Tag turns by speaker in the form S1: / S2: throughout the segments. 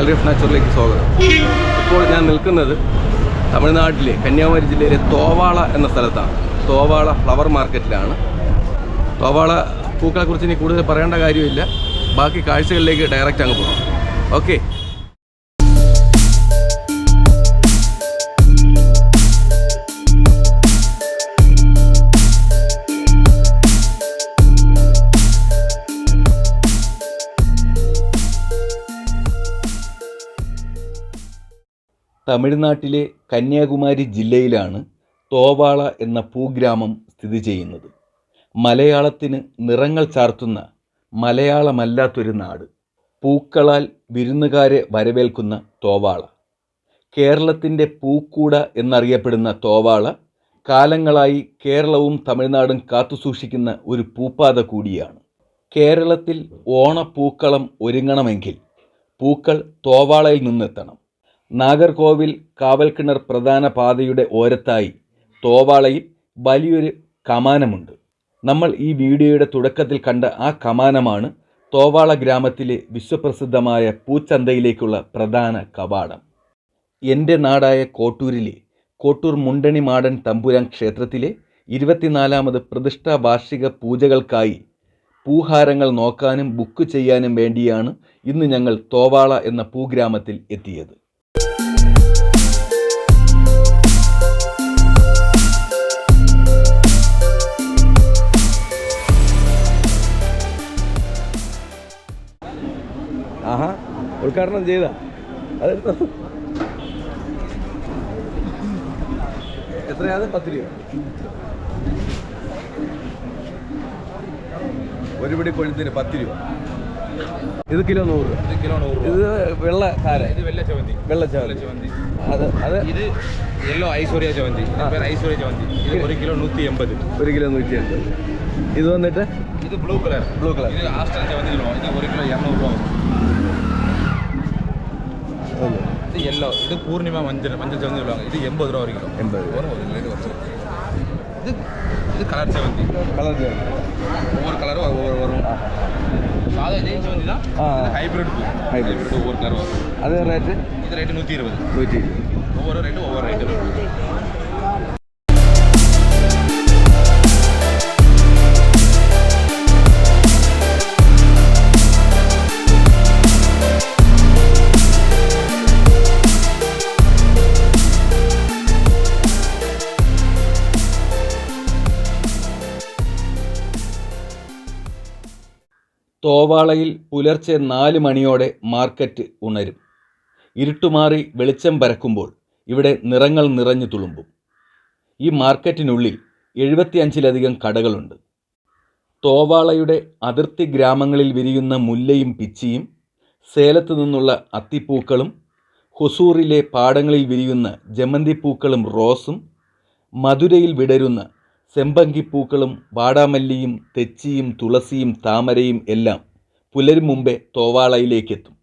S1: Gallery of നാച്ചുറലിലേക്ക് സ്വാഗതം. ഇപ്പോൾ ഞാൻ നിൽക്കുന്നത് തമിഴ്നാട്ടിലെ കന്യാകുമാരി ജില്ലയിലെ തോവാള എന്ന സ്ഥലത്താണ്. തോവാള ഫ്ലവർ മാർക്കറ്റിലാണ്. തോവാള പൂക്കളെക്കുറിച്ച് ഇനി കൂടുതൽ പറയേണ്ട കാര്യമില്ല. ബാക്കി കാഴ്ചകളിലേക്ക് ഡയറക്റ്റ് അങ്ങ് പോകാം. ഓക്കെ. തമിഴ്നാട്ടിലെ കന്യാകുമാരി ജില്ലയിലാണ് തോവാള എന്ന പൂഗ്രാമം സ്ഥിതി ചെയ്യുന്നത്. മലയാളത്തിന് നിറങ്ങൾ ചാർത്തുന്ന മലയാളമല്ലാത്തൊരു നാട്. പൂക്കളാൽ വിരുന്നുകാരെ വരവേൽക്കുന്ന തോവാള. കേരളത്തിൻ്റെ പൂക്കൂട എന്നറിയപ്പെടുന്ന തോവാള കാലങ്ങളായി കേരളവും തമിഴ്നാടും കാത്തുസൂക്ഷിക്കുന്ന ഒരു പൂപ്പാത കൂടിയാണ്. കേരളത്തിൽ ഓണപ്പൂക്കളം ഒരുങ്ങണമെങ്കിൽ പൂക്കൾ തോവാളയിൽ നിന്നെത്തണം. നാഗർകോവിൽ കാവൽക്കിണർ പ്രധാന പാതയുടെ ഓരത്തായി തോവാളയിൽ വലിയൊരു കമാനമുണ്ട്. നമ്മൾ ഈ വീഡിയോയുടെ തുടക്കത്തിൽ കണ്ട ആ കമാനമാണ് തോവാള ഗ്രാമത്തിലെ വിശ്വപ്രസിദ്ധമായ പൂച്ചന്തയിലേക്കുള്ള പ്രധാന കവാടം. എൻ്റെ നാടായ കോട്ടൂരിലെ കോട്ടൂർ മുണ്ടണി മാടൻ തമ്പുരാൻ ക്ഷേത്രത്തിലെ 24ാമത് പ്രതിഷ്ഠാ വാർഷിക പൂജകൾക്കായി പൂഹാരങ്ങൾ നോക്കാനും ബുക്ക് ചെയ്യാനും വേണ്ടിയാണ് ഇന്ന് ഞങ്ങൾ തോവാള എന്ന പൂഗ്രാമത്തിൽ എത്തിയത്. ആഹാ, ഉദ്ഘാടനം ചെയ്താ അതെടുത്തോ. എത്രയാണ്? 10 രൂപ. ഒരു പിടി കൊഴുത്തിന് 10 രൂപ. ഇത് കിലോ 100 രൂപ. ഇത് വെള്ള കാര, ഇത് വെള്ള ചവന്തി. അത് ഇത് യെല്ലോ ഐശ്വര്യ ചവന്തി. ഐശ്വര്യ ചവന്തി. ഇത് 1 കിലോ 180. 1 കിലോ 180. ഇത് വന്നിട്ട് ഇത് ബ്ലൂ കളർ. ഇത് ആസ്റ്റർ ചവന്തി. ഇത് 1 കിലോ 200 രൂപ. ഇത് യെല്ലോ, ഇത് പൂർണിമ മഞ്ഞൾ ചവന്തി. ഇത് 80 രൂപ 1 കിലോ. 80. ഇത് കളർ ചവന്തി. ஒவ்வொரு கலரும் ஒவ்வொரு வரும். சாதா ஜெய் சவந்தி தான். ஹைப்ரிட் ஒவ்வொரு கலர் வரும். அது ரேட்டு? இது ரேட்டு 120. ஒவ்வொரு ரேட்டு ஒவ்வொரு ரேட்டு வரும். തോവാളയിൽ പുലർച്ചെ 4 മണിയോടെ മാർക്കറ്റ് ഉണരും. ഇരുട്ടുമാറി വെളിച്ചം പരക്കുമ്പോൾ ഇവിടെ നിറങ്ങൾ നിറഞ്ഞു തുളുമ്പും. ഈ മാർക്കറ്റിനുള്ളിൽ 75ലധികം കടകളുണ്ട്. തോവാളയുടെ അതിർത്തി ഗ്രാമങ്ങളിൽ വിരിയുന്ന മുല്ലയും പിച്ചിയും, സേലത്തു നിന്നുള്ള അത്തിപ്പൂക്കളും, ഹൊസൂറിലെ പാടങ്ങളിൽ വിരിയുന്ന ജമന്തിപ്പൂക്കളും റോസും, മധുരയിൽ വിടരുന്ന സെമ്പങ്കിപ്പൂക്കളും വാടാമല്ലിയും തെച്ചിയും തുളസിയും താമരയും എല്ലാം പുലരും മുമ്പേ തോവാളയിലേക്കെത്തും.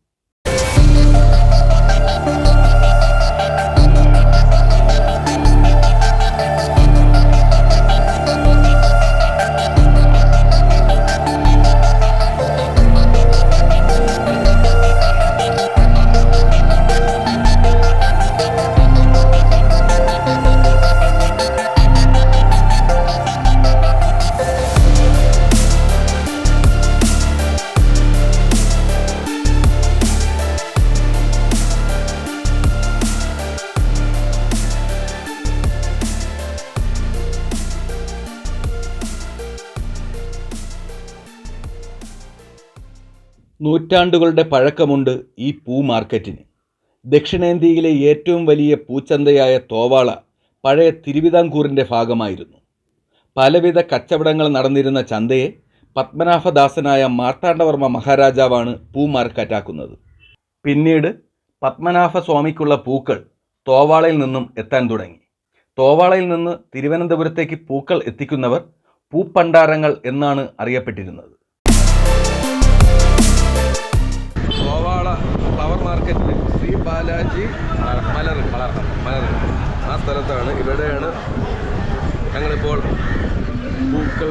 S1: നൂറ്റാണ്ടുകളുടെ പഴക്കമുണ്ട് ഈ പൂ മാർക്കറ്റിന്. ദക്ഷിണേന്ത്യയിലെ ഏറ്റവും വലിയ പൂച്ചന്തയായ തോവാള പഴയ തിരുവിതാംകൂറിൻ്റെ ഭാഗമായിരുന്നു. പലവിധ കച്ചവടങ്ങൾ നടന്നിരുന്ന ചന്തയെ പത്മനാഭദാസനായ മാർത്താണ്ഡവർമ്മ മഹാരാജാവാണ് പൂ മാർക്കറ്റാക്കുന്നത്. പിന്നീട് പത്മനാഭസ്വാമിക്കുള്ള പൂക്കൾ തോവാളയിൽ നിന്നും എത്താൻ തുടങ്ങി. തോവാളയിൽ നിന്ന് തിരുവനന്തപുരത്തേക്ക് പൂക്കൾ എത്തിക്കുന്നവർ പൂപ്പണ്ടാരങ്ങൾ എന്നാണ് അറിയപ്പെട്ടിരുന്നത്. തോവാള ഫ്ലവർ മാർക്കറ്റിൽ ശ്രീ ബാലാജി മലർ ആ സ്ഥലത്താണ്. ഇവിടെയാണ് ഞങ്ങളിപ്പോൾ
S2: പൂക്കൾ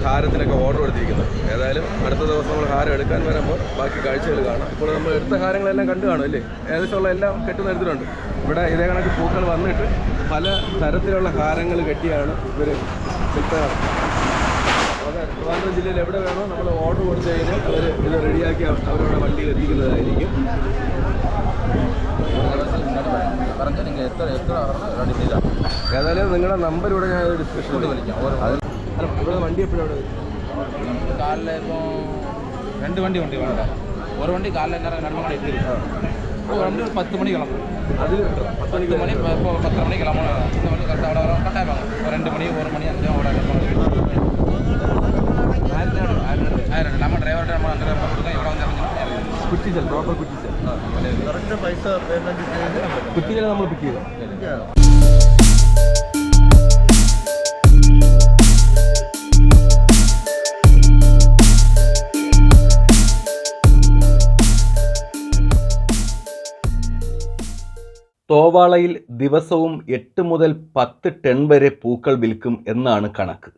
S2: ഹാരത്തിനൊക്കെ ഓർഡർ കൊടുത്തിരിക്കുന്നത്. ഏതായാലും അടുത്ത ദിവസം നമ്മൾ ഹാരം എടുക്കാൻ വരുമ്പോൾ ബാക്കി കാഴ്ചകൾ കാണാം. ഇപ്പോൾ നമ്മൾ എടുത്ത ഹാരങ്ങളെല്ലാം കണ്ടു കാണും അല്ലേ? ഏകദേശമുള്ള എല്ലാം കെട്ടുന്ന എടുത്തിട്ടുണ്ട്. ഇവിടെ ഇതേ കണക്ക് പൂക്കൾ വന്നിട്ട് പല തരത്തിലുള്ള ഹാരങ്ങൾ കെട്ടിയാണ് ഇവർ വിൽക്കുന്നത്. ട്രിവാൻഡ്രം ജില്ലയിൽ എവിടെ വേണോ നമ്മൾ ഓർഡർ കൊടുത്തു കഴിഞ്ഞാൽ അവർ ഇത് റെഡിയാക്കി അവരവിടെ വണ്ടിയിൽ എത്തിക്കുന്നതായിരിക്കും. ഏതായാലും നിങ്ങളുടെ നമ്പർ ഇവിടെ ഞാൻ ഡിസ്കഷൻ വിളിക്കാം. ഇവിടെ വണ്ടി എപ്പോഴാണ്
S1: காலைல இப்போ 2 வண்டி வேணும். ஒரு வண்டி காலைல நேரம் 2 மணி ஒரு வண்டி ஒரு 10 மணி கிளம்பும்.
S2: அதில் 10
S1: மணி இப்போ 10 மணி கிளம்பணும். இந்த வண்டி கரெக்டாக அவ்வளோ வரும் கட்டாயப்பாங்க. ஒரு 2 மணி 1 மணி அந்த அவ்வளோ நம்ம டிரைவர்கிட்ட நம்ம அந்த கொடுத்தோம். எவ்வளோ வந்து இறங்கணும்
S2: കുറ്റിച്ചൽ പ്രോപ്പർ കുറ്റിച്ചൽ
S3: കറക്റ്റ് പൈസ പേയ്മെന്റ്
S2: കുറ്റിച്ചൽ നമ്മൾ പിക്ക് ചെയ്താൽ
S4: തോവാളയിൽ ദിവസവും 8 മുതൽ 10 ടൺ വരെ പൂക്കൾ വിൽക്കും എന്നാണ് കണക്ക്.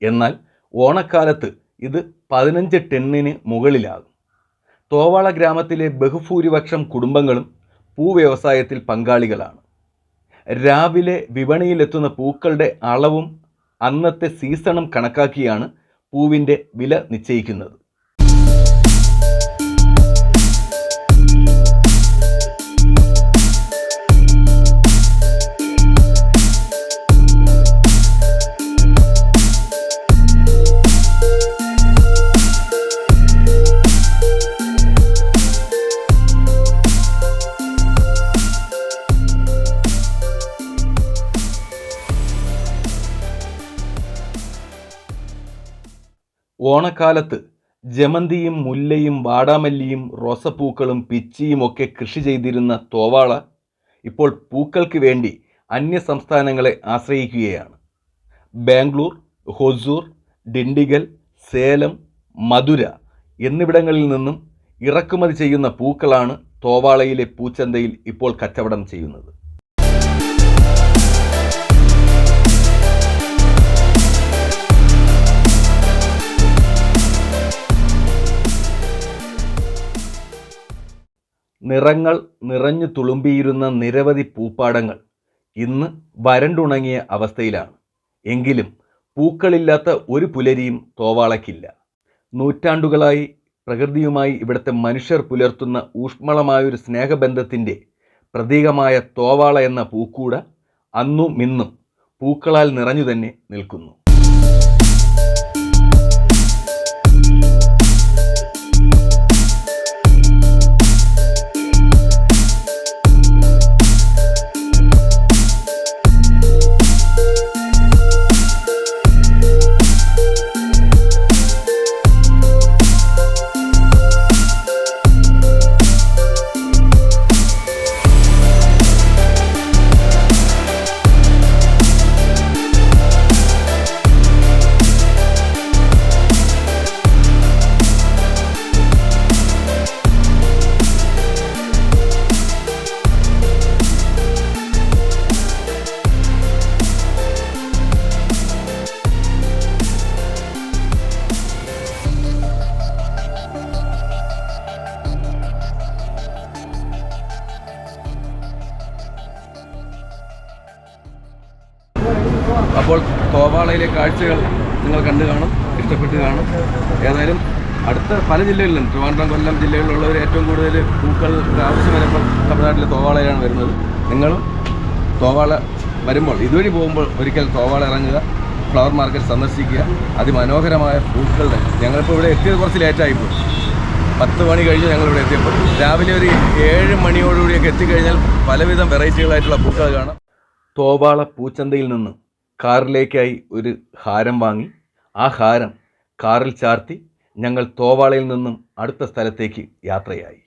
S4: എന്നാൽ ഓണക്കാലത്ത് ഇത് 15 ടണ്ണിന് മുകളിലാകും. തോവാള ഗ്രാമത്തിലെ ബഹുഭൂരിപക്ഷം കുടുംബങ്ങളും പൂവ്യവസായത്തിൽ പങ്കാളികളാണ്. രാവിലെ വിപണിയിലെത്തുന്ന പൂക്കളുടെ അളവും അന്നത്തെ സീസണും കണക്കാക്കിയാണ് പൂവിൻ്റെ വില നിശ്ചയിക്കുന്നത്. ഓണക്കാലത്ത് ജമന്തിയും മുല്ലയും വാടാമല്ലിയും റോസപ്പൂക്കളും പിച്ചിയും ഒക്കെ കൃഷി ചെയ്തിരുന്ന തോവാള ഇപ്പോൾ പൂക്കൾക്ക് വേണ്ടി അന്യ സംസ്ഥാനങ്ങളെ ആശ്രയിക്കുകയാണ്. ബാംഗ്ലൂർ, ഹൊസൂർ, ഡിണ്ടിഗൽ, സേലം, മധുര എന്നിവിടങ്ങളിൽ നിന്നും ഇറക്കുമതി ചെയ്യുന്ന പൂക്കളാണ് തോവാളയിലെ പൂച്ചന്തയിൽ ഇപ്പോൾ കച്ചവടം ചെയ്യുന്നത്. നിറങ്ങൾ നിറഞ്ഞു തുളുമ്പിയിരുന്ന നിരവധി പൂപ്പാടങ്ങൾ ഇന്ന് വരണ്ടുണങ്ങിയ അവസ്ഥയിലാണ്. എങ്കിലും പൂക്കളില്ലാത്ത ഒരു പുലരിയും തോവാളയ്ക്കില്ല. നൂറ്റാണ്ടുകളായി പ്രകൃതിയുമായി ഇവിടുത്തെ മനുഷ്യർ പുലർത്തുന്ന ഊഷ്മളമായൊരു സ്നേഹബന്ധത്തിൻ്റെ പ്രതീകമായ തോവാള എന്ന പൂക്കൂട അന്നും ഇന്നും പൂക്കളാൽ നിറഞ്ഞു തന്നെ നിൽക്കുന്നു.
S2: അപ്പോൾ തോവാളയിലെ കാഴ്ചകൾ നിങ്ങൾ കണ്ടു കാണും, ഇഷ്ടപ്പെട്ട് കാണും. ഏതായാലും അടുത്ത പല ജില്ലകളിലും ട്രിവാൻഡ്രം, കൊല്ലം ജില്ലകളിലുള്ളവർ ഏറ്റവും കൂടുതൽ പൂക്കൾ ആവശ്യം വരുമ്പോൾ തമിഴ്നാട്ടിലെ തോവാളയിലാണ് വരുന്നത്. നിങ്ങളും തോവാള വരുമ്പോൾ ഇതുവഴി പോകുമ്പോൾ ഒരിക്കൽ തോവാള ഇറങ്ങുക, ഫ്ലവർ മാർക്കറ്റ് സന്ദർശിക്കുക. അതിമനോഹരമായ പൂക്കളുടെ ഞങ്ങളിപ്പോൾ ഇവിടെ എത്തിയത് കുറച്ച് ലേറ്റായിപ്പോൾ. 10 മണി കഴിഞ്ഞ് ഞങ്ങളിവിടെ എത്തിയപ്പോൾ രാവിലെ ഒരു 7 മണിയോടുകൂടിയൊക്കെ എത്തിക്കഴിഞ്ഞാൽ പലവിധം വെറൈറ്റികളായിട്ടുള്ള പൂക്കൾ കാണാം.
S4: തോവാള പൂച്ചന്തയിൽ നിന്ന് കാറിലേക്കായി ഒരു ഹാരം വാങ്ങി ആ ഹാരം കാറിൽ ചാർത്തി ഞങ്ങൾ തോവാളയിൽ നിന്നും അടുത്ത സ്ഥലത്തേക്ക് യാത്രയായി.